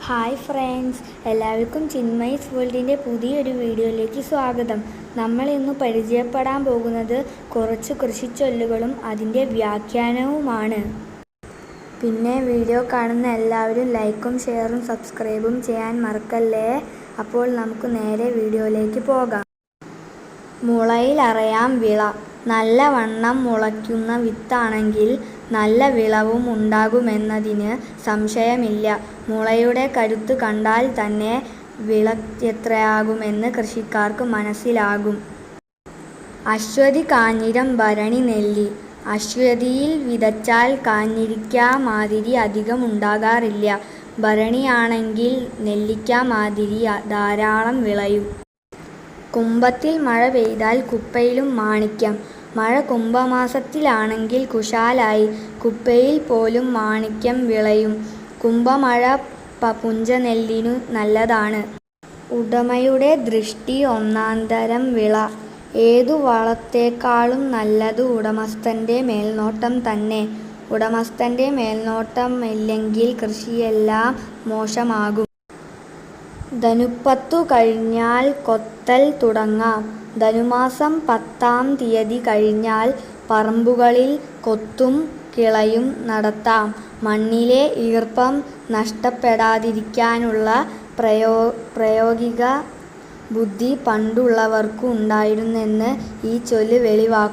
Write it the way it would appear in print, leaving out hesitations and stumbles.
Hi friends, എല്ലാവർക്കും ചിന്മയ്സ് വേൾഡിൻ്റെ പുതിയൊരു വീഡിയോയിലേക്ക് സ്വാഗതം. നമ്മൾ ഇന്ന് പരിചയപ്പെടാൻ പോകുന്നത് കുറച്ച് കൃഷിച്ചൊല്ലുകളും അതിൻ്റെ വ്യാഖ്യാനവുമാണ്. പിന്നെ വീഡിയോ കാണുന്ന എല്ലാവരും ലൈക്കും ഷെയറും സബ്സ്ക്രൈബും ചെയ്യാൻ മറക്കല്ലേ. അപ്പോൾ നമുക്ക് നേരെ വീഡിയോയിലേക്ക് പോകാം. മുളയിലറിയാം വിള. നല്ലവണ്ണം മുളയ്ക്കുന്ന വിത്താണെങ്കിൽ നല്ല വിളവും ഉണ്ടാകുമെന്നതിന് സംശയമില്ല. മുളയുടെ കരുത്ത് കണ്ടാൽ തന്നെ വിള എത്രയാകുമെന്ന് കൃഷിക്കാർക്ക് മനസ്സിലാകും. അശ്വതി കാഞ്ഞിരം ഭരണി നെല്ലി. അശ്വതിയിൽ വിതച്ചാൽ കാഞ്ഞിരിക്ക മാതിരി അധികം ഉണ്ടാകാറില്ല. ഭരണിയാണെങ്കിൽ നെല്ലിക്ക മാതിരി ധാരാളം വിളയും. കുംഭത്തിൽ മഴ പെയ്താൽ കുപ്പയിലും മാണിക്യം. മഴ കുംഭമാസത്തിലാണെങ്കിൽ കുശാലായി. കുപ്പയിൽ പോലും മാണിക്യം വിളയും. കുംഭമഴ പുഞ്ചനെല്ലിനു നല്ലതാണ്. ഉടമയുടെ ദൃഷ്ടി ഒന്നാന്തരം വിള. ഏതു വളത്തേക്കാളും നല്ലത് ഉടമസ്ഥൻ്റെ മേൽനോട്ടം തന്നെ. ഉടമസ്ഥൻ്റെ മേൽനോട്ടമില്ലെങ്കിൽ കൃഷിയെല്ലാം മോശമാകും. ധനുപ്പത്തു കഴിഞ്ഞാൽ കൊത്തൽ തുടങ്ങാം. ധനുമാസം 10-ാം തീയതി കഴിഞ്ഞാൽ പറമ്പുകളിൽ കൊത്തും കിളയും നടത്താം. മണ്ണിലെ ഈർപ്പം നഷ്ടപ്പെടാതിരിക്കാനുള്ള പ്രായോഗിക ബുദ്ധി പണ്ടുള്ളവർക്കു ഉണ്ടായിരുന്നെന്ന് ഈ ചൊല്ല് വെളിവാക്കുന്നു.